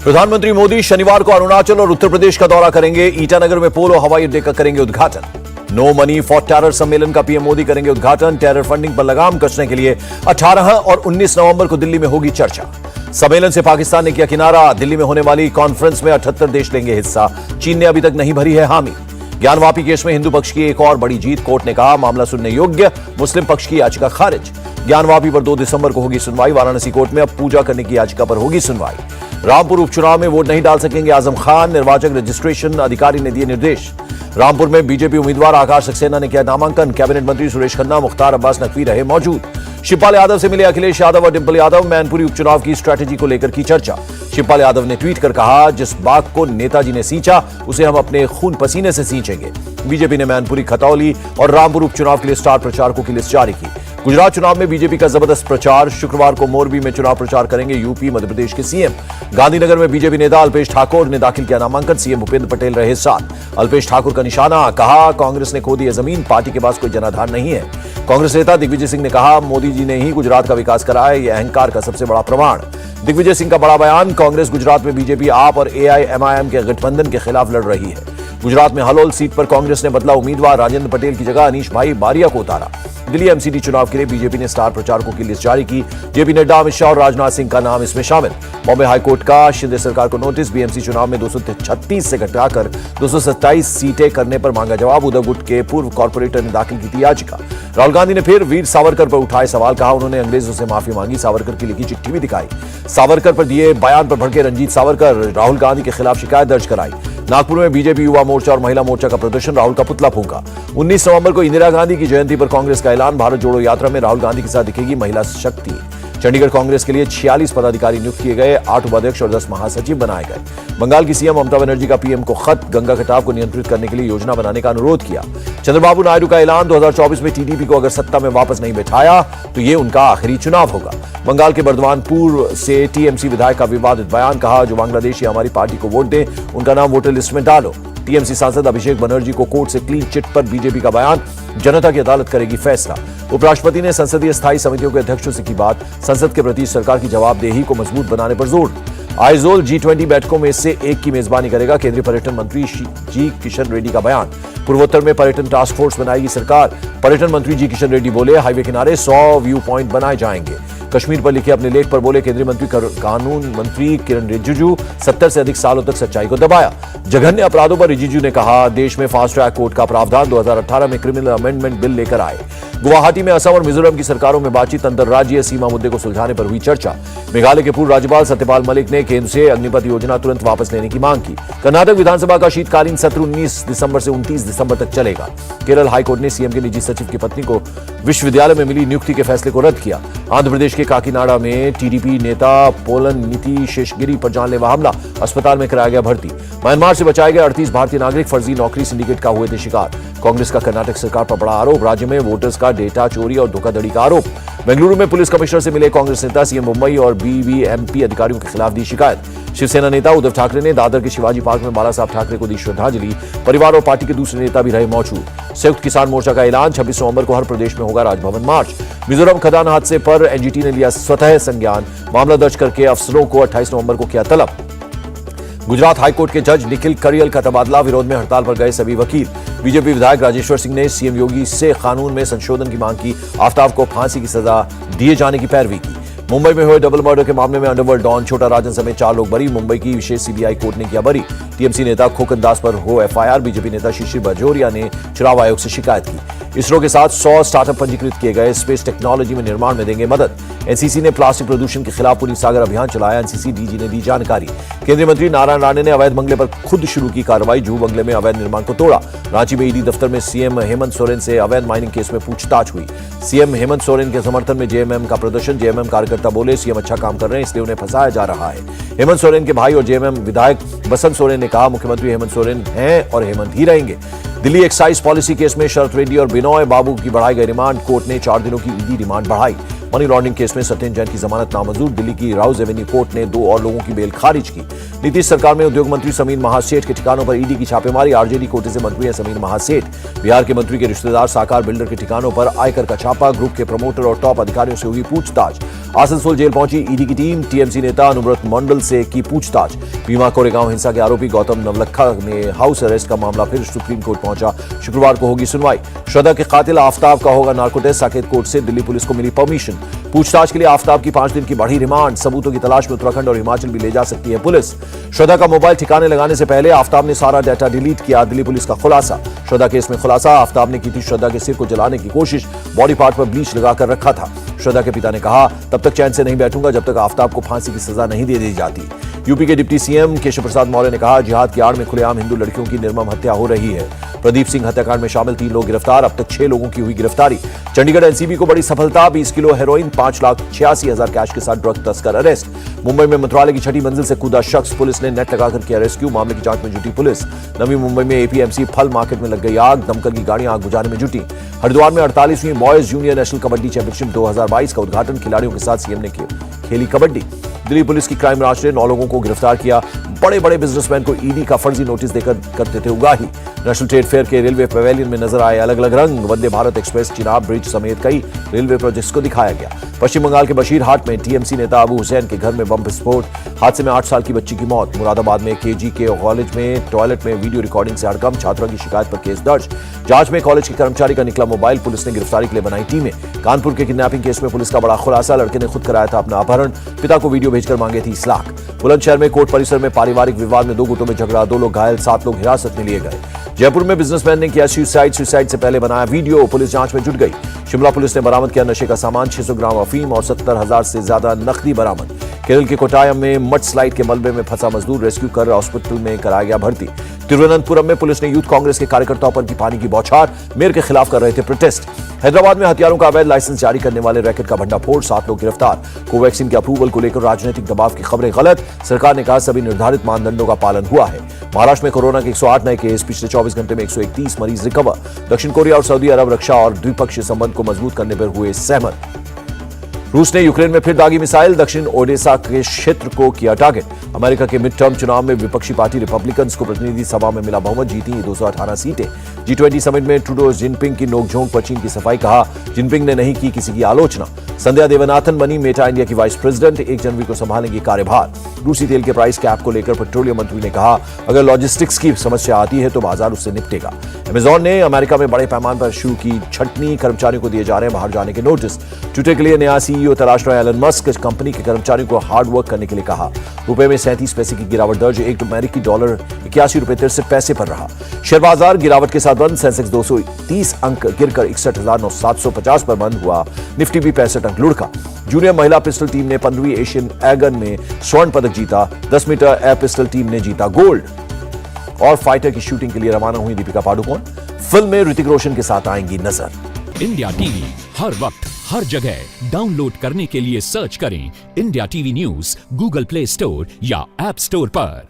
प्रधानमंत्री मोदी शनिवार को अरुणाचल और उत्तर प्रदेश का दौरा करेंगे। ईटानगर में पोलो हवाई अड्डे का करेंगे उद्घाटन। नो मनी फॉर टेरर सम्मेलन का पीएम मोदी करेंगे उद्घाटन। टेरर फंडिंग पर लगाम कसने के लिए 18 और 19 नवंबर को दिल्ली में होगी चर्चा। सम्मेलन से पाकिस्तान ने किया किनारा। दिल्ली में होने वाली कॉन्फ्रेंस में 78 देश लेंगे हिस्सा। चीन ने अभी तक नहीं भरी है हामी। ज्ञानवापी केस में हिंदू पक्ष की एक और बड़ी जीत। कोर्ट ने कहा मामला सुनने योग्य, मुस्लिम पक्ष की याचिका खारिज। ज्ञानवापी पर 2 दिसंबर को होगी सुनवाई। वाराणसी कोर्ट में अब पूजा करने की याचिका पर होगी सुनवाई। रामपुर उपचुनाव में वोट नहीं डाल सकेंगे आजम खान। निर्वाचन रजिस्ट्रेशन अधिकारी ने दिए निर्देश। रामपुर में बीजेपी उम्मीदवार आकाश सक्सेना ने किया नामांकन। कैबिनेट मंत्री सुरेश खन्ना, मुख्तार अब्बास नकवी रहे मौजूद। शिवपाल यादव से मिले अखिलेश यादव और डिंपल यादव। मैनपुरी उपचुनाव की स्ट्रैटेजी को लेकर की चर्चा। शिवपाल यादव ने ट्वीट कर कहा, जिस बाग को नेताजी ने सींचा उसे हम अपने खून पसीने से सींचेंगे। बीजेपी ने मैनपुरी, खतौली और रामपुर उपचुनाव के लिए स्टार प्रचारकों की लिस्ट जारी की। गुजरात चुनाव में बीजेपी का जबरदस्त प्रचार। शुक्रवार को मोरबी में चुनाव प्रचार करेंगे यूपी मध्य प्रदेश के सीएम। गांधीनगर में बीजेपी नेता अल्पेश ठाकुर ने दाखिल किया नामांकन। सीएम भूपेंद्र पटेल रहे साथ। अल्पेश ठाकुर का निशाना, कहा कांग्रेस ने खो दी है जमीन, पार्टी के पास कोई जनाधार नहीं है। कांग्रेस नेता दिग्विजय सिंह ने कहा मोदी जी ने ही गुजरात का विकास कराया, यह अहंकार का सबसे बड़ा प्रमाण। दिग्विजय सिंह का बड़ा बयान, कांग्रेस गुजरात में बीजेपी, आप और एआईएमआईएम के गठबंधन के खिलाफ लड़ रही है। गुजरात में हलोल सीट पर कांग्रेस ने बदला उम्मीदवार। राजेंद्र पटेल की जगह अनीश भाई बारिया को उतारा। दिल्ली एमसीडी चुनाव के लिए बीजेपी ने स्टार प्रचारकों की लिस्ट जारी की। जेपी नड्डा, अमित शाह और राजनाथ सिंह का नाम इसमें शामिल। बॉम्बे हाईकोर्ट का शिंदे सरकार को नोटिस। बीएमसी चुनाव में 236 से घटाकर 227 सीटें करने पर मांगा जवाब। उद्धव गुट के पूर्व कॉर्पोरेटर ने दाखिल की थी याचिका। राहुल गांधी ने फिर वीर सावरकर पर उठाए सवाल। कहा उन्होंने अंग्रेजों से माफी मांगी। सावरकर की लिखी चिट्ठी भी दिखाई। सावरकर पर दिए बयान पर भड़के रंजीत सावरकर। राहुल गांधी के खिलाफ शिकायत दर्ज कराई। नागपुर में बीजेपी युवा मोर्चा और महिला मोर्चा का प्रदर्शन। राहुल का पुतला फूंका। 19 नवंबर को इंदिरा गांधी की जयंती पर कांग्रेस का ऐलान। भारत जोड़ो यात्रा में राहुल गांधी के साथ दिखेगी महिला शक्ति। चंडीगढ़ कांग्रेस के लिए 46 पदाधिकारी नियुक्त किए गए। 8 उपाध्यक्ष और 10 महासचिव बनाए गए। बंगाल की सीएम ममता बनर्जी का पीएम को खत। गंगा कटाव को नियंत्रित करने के लिए योजना बनाने का अनुरोध किया। चंद्रबाबू नायडू का ऐलान, 2024 में टीडीपी को अगर सत्ता में वापस नहीं बैठाया तो ये उनका आखिरी चुनाव होगा। बंगाल के बर्दवान पूर्व से टीएमसी विधायक का विवादित बयान। कहा जो बांग्लादेशी हमारी पार्टी को वोट दे उनका नाम वोटर लिस्ट में डालो। टीएमसी सांसद अभिषेक बनर्जी को कोर्ट से क्लीन चिट पर बीजेपी का बयान। जनता की अदालत करेगी फैसला। उपराष्ट्रपति ने संसदीय स्थायी समितियों के अध्यक्षों से की बात। संसद के प्रति सरकार की जवाबदेही को मजबूत बनाने पर जोर। आइजोल G20 बैठकों में से एक की मेजबानी करेगा। केंद्रीय पर्यटन मंत्री जी किशन रेड्डी का बयान। पूर्वोत्तर में पर्यटन टास्क फोर्स बनाएगी सरकार। पर्यटन मंत्री जी किशन रेड्डी बोले हाईवे किनारे 100 व्यू पॉइंट बनाए जाएंगे। कश्मीर पर लिखे अपने लेख पर बोले केंद्रीय मंत्री कानून मंत्री किरण रिजिजू 70 से अधिक सालों तक सच्चाई को दबाया। जघन्य अपराधों पर रिजिजू ने कहा देश में फास्ट ट्रैक कोर्ट का प्रावधान। 2018 में क्रिमिनल अमेंडमेंट बिल लेकर आए। गुवाहाटी में असम और मिजोरम की सरकारों में बातचीत। अंतर्राज्यीय सीमा मुद्दे को सुलझाने पर हुई चर्चा। मेघालय के पूर्व राज्यपाल सत्यपाल मलिक ने केंद्र से अग्निपथ योजना तुरंत वापस लेने की मांग की। कर्नाटक विधानसभा का शीतकालीन सत्र 19 दिसंबर से 29 दिसंबर तक चलेगा। केरल हाईकोर्ट ने सीएम के निजी सचिव की पत्नी को विश्वविद्यालय में मिली नियुक्ति के फैसले को रद्द किया। आंध्र प्रदेश के काकीनाडा में टीडीपी नेता पोलन नीति शेषगिरी पर जानलेवा हमला। अस्पताल में कराया गया भर्ती। म्यांमार से बचाए गए 38 भारतीय नागरिक फर्जी नौकरी सिंडिकेट का हुए थे शिकार। कांग्रेस का कर्नाटक सरकार पर बड़ा आरोप। राज्य में वोटर्स का डेटा चोरी और धोखाधड़ी का आरोप। बेंगलुरु में पुलिस कमिश्नर से मिले कांग्रेस नेता। सीएम मुंबई और बीबीएमपी अधिकारियों के खिलाफ दी शिकायत। शिवसेना नेता उद्धव ठाकरे ने दादर के शिवाजी पार्क में बाला साहब ठाकरे को दी श्रद्धांजलि। परिवार और पार्टी के दूसरे नेता भी रहे मौजूद। संयुक्त किसान मोर्चा का ऐलान, 26 नवंबर को हर प्रदेश में होगा राजभवन मार्च। मिजोरम खदान हादसे पर एनजीटी ने लिया स्वतः संज्ञान। मामला दर्ज करके अफसरों को 28 नवंबर को किया तलब। गुजरात हाईकोर्ट के जज निखिल करियल का तबादला। विरोध में हड़ताल पर गए सभी वकील। बीजेपी विधायक राजेश्वर सिंह ने सीएम योगी से कानून में संशोधन की मांग की। आफ्ताब को फांसी की सजा दिए जाने की पैरवी की। मुंबई में हुए डबल मर्डर के मामले में अंडरवर्ल्ड डॉन छोटा राजन समेत 4 लोग बरी। मुंबई की विशेष सीबीआई कोर्ट ने किया बरी। टीएमसी नेता खोकन दास पर हो एफआईआर। बीजेपी नेता शिशिर बजोरिया ने चुनाव आयोग से शिकायत की। इसरो के साथ 100 स्टार्टअप पंजीकृत किए गए। स्पेस टेक्नोलॉजी में निर्माण में देंगे मदद। एनसीसी ने प्लास्टिक प्रदूषण के खिलाफ पुलिस सागर अभियान चलाया। एनसीसी डीजी ने दी जानकारी। केंद्रीय मंत्री नारायण राणे ने अवैध बंगले पर खुद शुरू की कार्रवाई। जुहू बंगले में अवैध निर्माण को तोड़ा। रांची में ईडी दफ्तर में सीएम हेमंत सोरेन से अवैध माइनिंग केस में पूछताछ हुई। सीएम हेमंत सोरेन के समर्थन में जेएमएम का प्रदर्शन। जेएमएम कार्यकर्ता बोले सीएम अच्छा काम कर रहे हैं इसलिए उन्हें फंसाया जा रहा है। हेमंत सोरेन के भाई और जेएमएम विधायक बसंत सोरेन ने कहा मुख्यमंत्री हेमंत सोरेन हैं और हेमंत ही रहेंगे। दिल्ली एक्साइज पॉलिसी केस में शरत रेड्डी और बिनोय बाबू की बढ़ाई गई रिमांड। कोर्ट ने 4 दिनों की ईडी रिमांड बढ़ाई। मनी लॉन्ड्रिंग केस में सत्येंद्र जैन की जमानत नामंजूर। दिल्ली की राउज एवेन्यू कोर्ट ने 2 और लोगों की बेल खारिज की। नीतीश सरकार में उद्योग मंत्री समीर महासेठ के ठिकानों पर ईडी की छापेमारी। आरजेडी कोटे से मंत्री हैं समीर महासेठ। बिहार के मंत्री के रिश्तेदार साकार बिल्डर के ठिकानों पर आयकर का छापा। ग्रुप के प्रमोटर और टॉप अधिकारियों से हुई पूछताछ। आसनसोल जेल पहुंची ईडी की टीम। टीएमसी नेता अनुव्रत मंडल से की पूछताछ। भीमा कोरेगांव हिंसा के आरोपी गौतम नवलखा में हाउस अरेस्ट का मामला फिर सुप्रीम कोर्ट पहुंचा। शुक्रवार को होगी सुनवाई। श्रद्धा के कातिल आफ्ताब का होगा नार्को टेस्ट। साकेत कोर्ट से दिल्ली पुलिस को मिली परमिशन। पूछताछ के लिए आफ्ताब की 5 दिन की बढ़ी रिमांड। सबूतों की तलाश में उत्तराखंड और हिमाचल भी ले जा सकती है पुलिस। श्रद्धा का मोबाइल ठिकाने लगाने से पहले आफ्ताब ने सारा डाटा डिलीट किया। दिल्ली पुलिस का खुलासा। श्रद्धा केस में खुलासा। आफ्ताब ने की थी श्रद्धा के सिर को जलाने की कोशिश। बॉडी पार्ट पर ब्लीच लगाकर रखा था। श्रद्धा के पिता ने कहा, तब तक चैन से नहीं बैठूंगा जब तक आफ्ताब को फांसी की सजा नहीं दे दी जाती। यूपी के डिप्टी सीएम केशव प्रसाद मौर्य ने कहा, जिहाद की आड़ में खुलेआम हिंदू लड़कियों की निर्मम हत्या हो रही है। प्रदीप सिंह हत्याकांड में शामिल 3 लोग गिरफ्तार। अब तक 6 लोगों की हुई गिरफ्तारी। चंडीगढ़ एनसीबी को बड़ी सफलता। 20 किलो हेरोइन, 5,86,000 कैश के साथ ड्रग तस्कर अरेस्ट। मुंबई में मंत्रालय की 6ठी मंजिल से कूदा शख्स। पुलिस ने नेट लगाकर किया रेस्क्यू। मामले की जांच में जुटी पुलिस। नवी मुंबई में एपीएमसी फल मार्केट में लग गई आग। दमकल की गाड़ियां आग बुझाने में जुटी। हरिद्वार में 48वीं boys junior national kabaddi championship 2022 का उद्घाटन। खिलाड़ियों के साथ सीएम ने खेली कबड्डी। दिल्ली पुलिस की क्राइम ब्रांच ने 9 लोगों को गिरफ्तार किया। बड़े बड़े बिजनेसमैन को ईडी का फर्जी नोटिस देकर करते थे उगाही। नेशनल ट्रेड फेयर के रेलवे पवेलियन में नजर आए अलग अलग रंग। वंदे भारत एक्सप्रेस, चिनाब ब्रिज समेत कई रेलवे प्रोजेक्ट्स को दिखाया गया। पश्चिम बंगाल के बशीरहाट में टीएमसी नेता अबू हुसैन के घर में बम विस्फोट। हादसे में 8 साल की बच्ची की मौत। मुरादाबाद में केजी के कॉलेज में टॉयलेट में वीडियो रिकॉर्डिंग से हड़कंप। छात्रा की शिकायत पर केस दर्ज। जांच में कॉलेज के कर्मचारी का निकला मोबाइल। पुलिस ने गिरफ्तारी के लिए बनाई टीमें। कानपुर के किडनैपिंग केस में पुलिस का बड़ा खुलासा। लड़के ने खुद कराया था अपना अपहरण। पिता को वीडियो भेजकर मांगे 30 लाख। बुलंदशहर में कोर्ट परिसर में पारिवारिक विवाद में 2 गुटों में झगड़ा। 2 लोग घायल, 7 लोग हिरासत में लिए गए। जयपुर में बिजनेसमैन ने किया सुसाइड से पहले बनाया वीडियो। पुलिस जांच में जुट गई। शिमला पुलिस ने बरामद किया नशे का सामान। 600 ग्राम अफीम और 70,000 से ज्यादा नकदी बरामद। केरल के कोटायम में मड स्लाइड के मलबे में फंसा मजदूर रेस्क्यू कर हॉस्पिटल में कराया गया भर्ती। तिरुवनंतपुरम में पुलिस ने यूथ कांग्रेस के कार्यकर्ताओं पर की पानी की बौछार। मेयर के खिलाफ कर रहे थे प्रोटेस्ट। हैदराबाद में हथियारों का अवैध लाइसेंस जारी करने वाले रैकेट का भंडाफोड़। 7 लोग गिरफ्तार। कोवैक्सीन के अप्रूवल को लेकर राजनीतिक दबाव की खबरें गलत। सरकार ने कहा सभी निर्धारित मानदंडों का पालन हुआ है। महाराष्ट्र में कोरोना के 108 नए केस। पिछले 24 घंटे में 131 मरीज रिकवर। दक्षिण कोरिया और सऊदी अरब रक्षा और द्विपक्षीय संबंध को मजबूत करने पर हुए सहमत। रूस ने यूक्रेन में फिर दागी मिसाइल। दक्षिण ओडेसा के क्षेत्र को किया टारगेट। अमेरिका के मिड टर्म चुनाव में विपक्षी पार्टी रिपब्लिकन्स को प्रतिनिधि सभा में मिला बहुमत। जीती 218 सीटें। G20 समिट में ट्रूडो जिनपिंग की नोकझोंक पर चीन की सफाई। कहा, जिनपिंग ने नहीं की किसी की आलोचना। संध्या देवनाथन बनी मेटा इंडिया की वाइस प्रेसिडेंट। 1 जनवरी को संभालेंगी कार्यभार। रूसी तेल के प्राइस कैप को लेकर पेट्रोलियम मंत्री ने कहा, अगर लॉजिस्टिक्स की समस्या आती है तो बाजार उससे निपटेगा। अमेजॉन ने अमेरिका में बड़े पैमाने पर शुरू की छटनी। कर्मचारियों को दिए जा रहे हैं बाहर जाने के नोटिस। ट्विटर के लिए नया सीईओ तलाश रहा है एलन मस्क। कंपनी के कर्मचारियों को हार्ड वर्क करने के लिए कहा। रुपए में 37 पैसे की गिरावट दर्ज। 1 अमेरिकी डॉलर 81 रुपए 63 पैसे पर रहा। शेयर बाजार गिरावट के साथ बंद। सेंसेक्स 230 अंक गिरकर 61,750 पर बंद हुआ। निफ्टी भी 65 अंक लुढ़का। जूनियर महिला पिस्टल टीम ने 15वीं एशियन एगन में स्वर्ण पदक जीता। 10 मीटर एयर पिस्टल टीम ने जीता गोल्ड। और फाइटर की शूटिंग के लिए रवाना हुई दीपिका पादुकोण। फिल्म में ऋतिक रोशन के साथ आएंगी नजर। इंडिया टीवी हर वक्त हर जगह डाउनलोड करने के लिए सर्च करें India TV news Google play store या ऐप स्टोर पर।